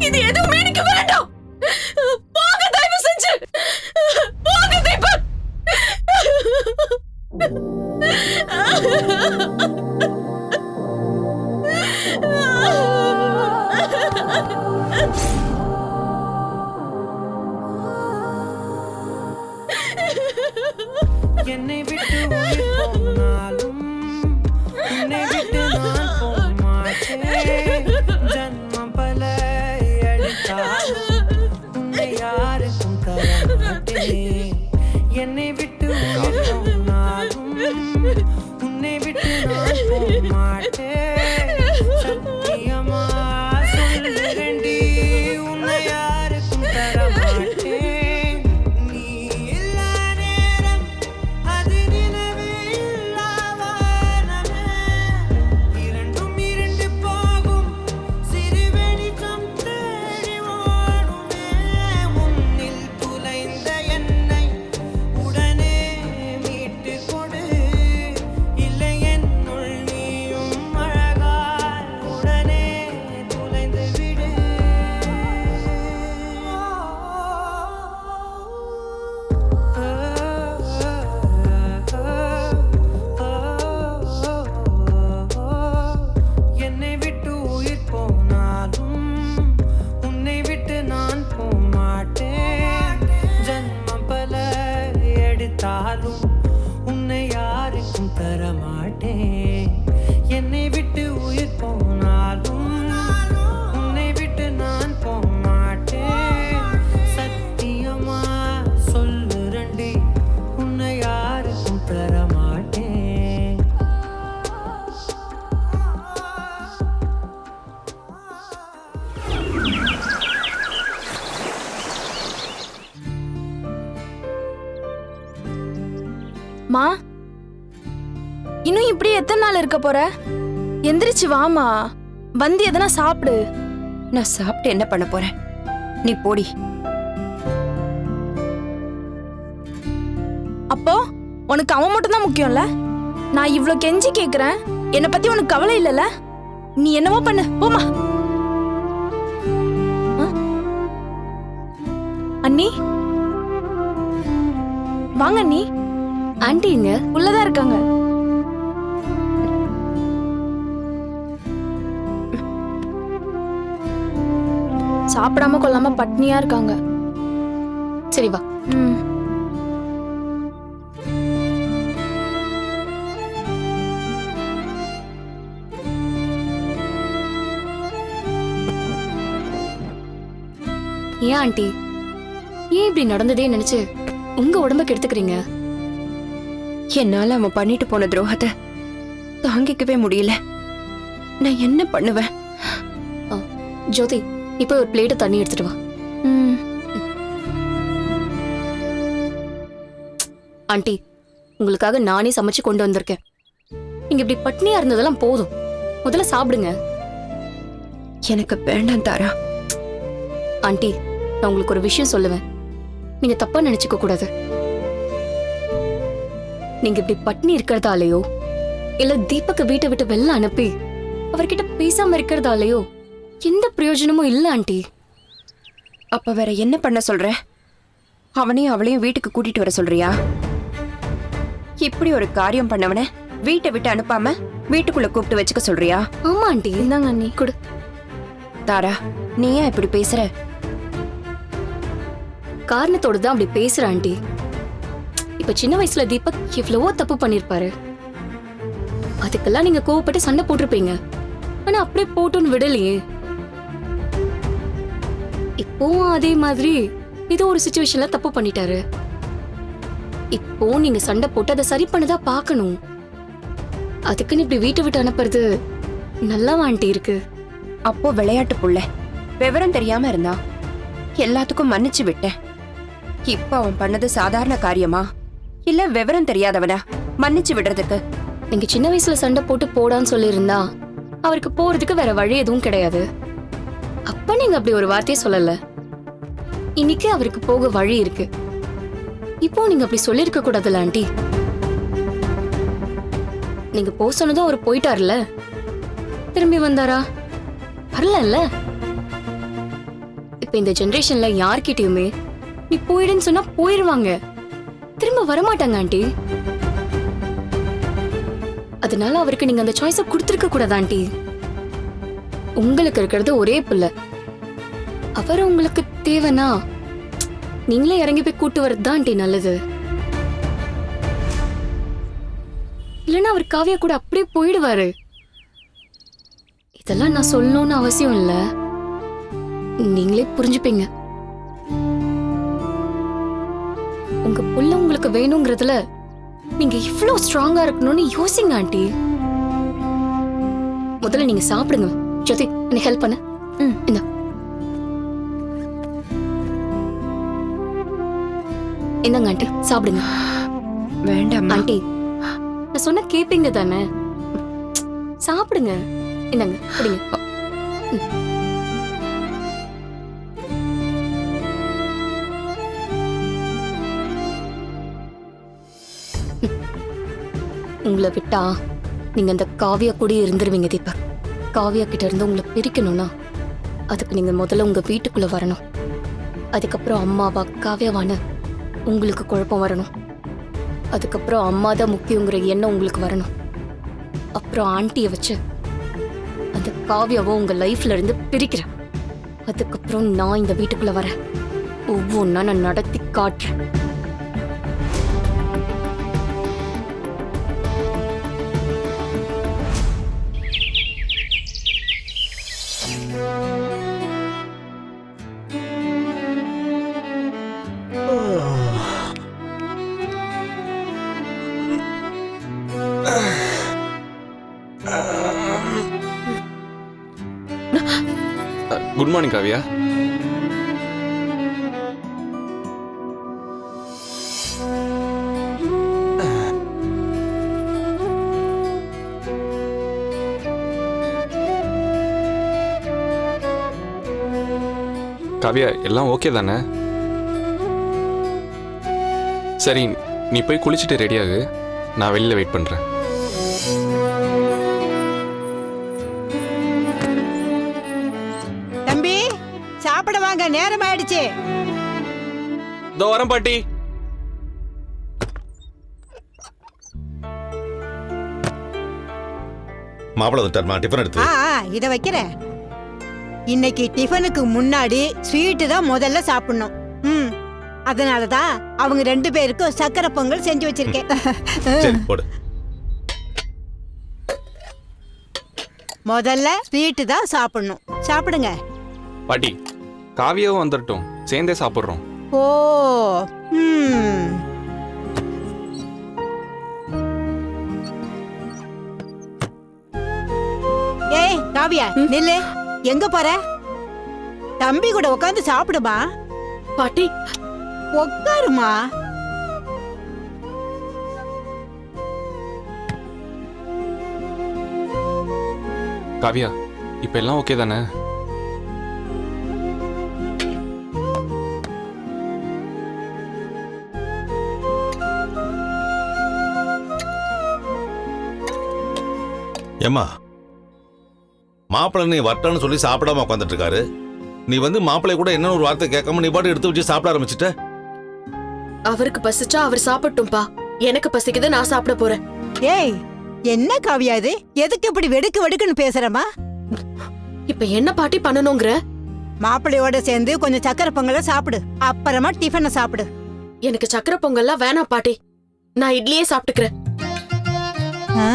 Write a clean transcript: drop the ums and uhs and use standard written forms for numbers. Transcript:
இது எதுவுமே எனக்கு வேண்டாம். போங்க, தயவு செஞ்சு போங்க தீபக். என்னை விட்டு போனாலும் உன்னை விட்டு நான் போமாட்டேன். ஜன்மம் பல எடுத்தாலும் உன்னை யாருக்கும் தர மாட்டேன். என்னை விட்டு போனாலும் உன்னை விட்டு நான் போமாட்டேன். சத்தியமா சொல்லுறேன்டி, உன்னை யாருக்கும் தர மாட்டேன். உன்னை யாருக்கும் தர மாட்டேன். என்னை விட்டு உயிர் போனாலும் உன்னை விட்டு நான் போமாட்டேன். சத்தியமா சொல்லுறேன்டி, உன்னை யாருக்கும் தர மாட்டேன். மா, இன்னும் இப்படி எத்தனை நாள் இருக்க போற? எந்திரிச்சு வாமா, வந்து எதனா சாப்பிடு. நான் சாப்பிட்டு என்ன பண்ண போறேன்? நீ போடி. அப்போ உனக்கு அவன் மட்டும் தான் முக்கியம்ல? நான் இவ்ளோ கெஞ்சி கேக்குறேன், என்னை பத்தி உனக்கு கவலை இல்லல? நீ என்னவோ பண்ணு, போமா. அண்ணி வாங்க. அண்ணி ஆண்டி இங்க உள்ளதா இருக்காங்க. சாப்பிடாம கொள்ளாம பட்னியா இருக்காங்க. சரி வா. ஏன் ஆண்டி, ஏன் இப்படி நடந்ததே நினைச்சு உங்க உடம்புக்கு எடுத்துக்கிறீங்க? என்னால அவன் பண்ணிட்டு போன துரோகத்தை தாங்கிக்கவே முடியல. நான் என்ன பண்ணுவேன்? ஜோதி, இப்ப ஒரு பிளேட் தண்ணி எடுத்துட்டு வா. ஆண்டி, உங்களுக்காக நானே சமைச்சு கொண்டு வந்திருக்கேன். நீங்க இப்படி பட்னியா இருந்ததெல்லாம் போதும், முதல்ல சாப்பிடுங்க. எனக்கு வேண்டாம் தாரா. ஆண்டி, நான் உங்களுக்கு ஒரு விஷயம் சொல்லுவேன், நீங்க தப்பா நினைச்சுக்க கூடாது. நீங்க இப்படி பட்னி இருக்கிறதாலேயோ இல்ல தீபக்க வீட்டை விட்டு வெளில அனுப்பி அவர்கிட்ட பேசாம இருக்கிறதாலேயோ எந்த பிரயோஜனமும் இல்ல ஆண்டி. அப்ப வேற என்ன பண்ண சொல்ற? அவனையும் அவளையும் வீட்டுக்கு கூட்டிட்டு வர சொல்றியா? இப்படி ஒரு காரியம் பண்ணவன வீட்டை விட்டு அனுப்பாம வீட்டுக்குள்ள கூப்பிட்டு வச்சுக்க சொல்றியா? ஆமா ஆண்டி. இந்தாங்க அண்ணி, குடு. தாரா, நீ ஏன் இப்படி பேசுற? காரணத்தோடு தான் அப்படி பேசுற ஆண்டி. இப்ப சின்ன வயசுல தீபக் எவ்வளவோ தப்பு பண்ணிருப்பாரு. அதுக்கெல்லாம் நீங்க கோவப்பட்டு சண்டை போட்டிருப்பீங்க. ஆனா அப்படியே போட்டுன்னு விடலையே. இப்போ அதே மாதிரி ஏதோ ஒரு சிச்சுவேஷன்ல தப்பு பண்ணிட்டாரு. இப்போ நீங்க சண்டை போட்டு அதை சரி பண்ணதா பாக்கணும். அதுக்குன்னு இப்படி வீட்டை விட்டு அனுப்புறது நல்லா ஆண்டி இருக்கு. அப்போ விளையாட்டு புள்ள, விவரம் தெரியாம இருந்தா எல்லாத்துக்கும் மன்னிச்சு விட்டேன். இப்ப அவன் பண்ணது சாதாரண காரியமா இல்ல விவரம் தெரியாதவனா மன்னிச்சு விடுறதுக்கு? நீங்க சின்ன வயசுல சண்டை போட்டு போடான்னு சொல்லியிருந்தா அவருக்கு போறதுக்கு வேற வழி எதுவும் கிடையாது. அப்ப நீங்க அப்படி ஒரு வார்த்தையை சொல்லல. இன்னைக்கு அவருக்கு போக வழி இருக்கு. இப்போ நீங்க அப்படி சொல்லிருக்க கூடாதுல்ல ஆண்டி. நீங்க போ சொன்னதும் அவர் போயிட்டாருல, திரும்பி வந்தாரா? வரல. இந்த ஜெனரேஷன்ல யார்கிட்டயுமே நீ போயிடுன்னு சொன்னா போயிடுவாங்க, திரும்ப வரமாட்டாங்க ஆண்டி. அதனால அவருக்கு நீங்க அந்த சாய்ஸ கொடுத்துருக்க கூடாது ஆண்டி. உங்களுக்கு இருக்கிறது ஒரே பிள்ளை, அவர் உங்களுக்கு தேவைன்னா நீங்களே இறங்கி போய் கூட்டு வரது தான் ஆண்டி நல்லது. இல்லைன்னா அவர் காவியா கூட அப்படியே போயிடுவாரு. இதெல்லாம் நான் சொல்லணும்னு அவசியம் இல்ல, நீங்களே புரிஞ்சுப்பீங்க. உங்க புள்ள உங்களுக்கு வேணுங்கிறதுல நீங்க இவ்ளோ ஸ்ட்ராங்கா இருக்கணும்னு யோசிங்க ஆண்டி. முதல்ல நீங்க சாப்பிடுங்க. ஜோதி, எனக்கு ஹெல்ப் பண்ணு. இந்த இந்தாங்க ஆண்டி, சாப்பிடுங்க. வேண்டாம் ஆண்டி, நான் சொன்ன கேப்பீங்க தானே? சாப்பிடுங்க. இந்தாங்க, குடிங்க. உங்களை விட்டா நீங்க அந்த காவியா கூட இருந்துருவீங்க தீபக். காவியா கிட்ட இருந்து உங்களை பிரிக்கணும்னா அதுக்கு நீங்க முதல்ல உங்க வீட்டுக்குள்ள வரணும். அதுக்கப்புறம் அம்மாவா காவியாவான்னு உங்களுக்கு குழப்பம் வரணும். அதுக்கப்புறம் அம்மா தான் முக்கியங்கிற எண்ணம் உங்களுக்கு வரணும். அப்புறம் ஆண்டியை வச்சு அந்த காவியாவை உங்க லைஃப்ல இருந்து பிரிக்கிறேன். அதுக்கப்புறம் நான் இந்த வீட்டுக்குள்ள வரேன். ஒவ்வொன்னா நான் நடத்தி காட்டுறேன். Good morning Kavya. காவியா, எல்லாம் ஓகே தானே? சரி, நீ போய் குளிச்சுட்டு ரெடியாகு, நான் வெளியில வெயிட் பண்றேன். சாப்பிட வாங்க, நேரம் ஆயிடுச்சு. இதோ வரேன் பாட்டி. மாப்பிள வந்துட்டாருமா, டிஃபன் எடுத்து. இத வைக்கிறேன். இன்னைக்கு டிஃபனுக்கு முன்னாடி ஸ்வீட்டு தான் முதல்ல சாப்பிடணும். அதனாலதான் அவங்க 2 பேருக்கும் சக்கரை பொங்கல் செஞ்சு வச்சிருக்கேன். சரி, போடு. முதல்ல ஸ்வீட்டு தான் சாப்பிடணும். சாப்பிடுங்க பாட்டி. காவியாவும் வந்துட்டோம், சேர்ந்தே சாப்பிடுறோம். ஓ. ஏய் காவியா, நில்லு. எங்க போற? தம்பி கூட உட்காந்து சாப்பிடுமா. பாட்டி உட்காருமா. காவியா, இப்ப எல்லாம் ஓகே தானே? ஏம்மா, மாப்பிள்ளை நீ வரட்டான்னு சொல்லி சாப்பிடாம உட்காந்துட்டு இருக்காரு. நீ வந்து மாப்பிள்ளை கூட என்ன ஒரு வார்த்தை கேட்காம நீ பாட்டு எடுத்து வச்சு சாப்பிட ஆரம்பிச்சிட்ட. அவருக்கு பசிச்சா அவர் சாப்பிட்டும்பா, எனக்கு பசிக்குது, நான் சாப்பிட போறேன். ஏய், என்ன காவியா இது? எதுக்கு இப்படி வெடுக்கு வெடுக்குன்னு பேசுறமா? இப்ப என்ன பாட்டி பண்ணணுங்கிற? மாப்பிள்ளையோட சேர்ந்து கொஞ்சம் சக்கரை பொங்கலை சாப்பிடு, அப்புறமா டிஃபனை சாப்பிடு. எனக்கு சக்கரை பொங்கல்லாம் வேணாம் பாட்டி, நான் இட்லியே சாப்பிட்டுக்கிறேன். ஆ?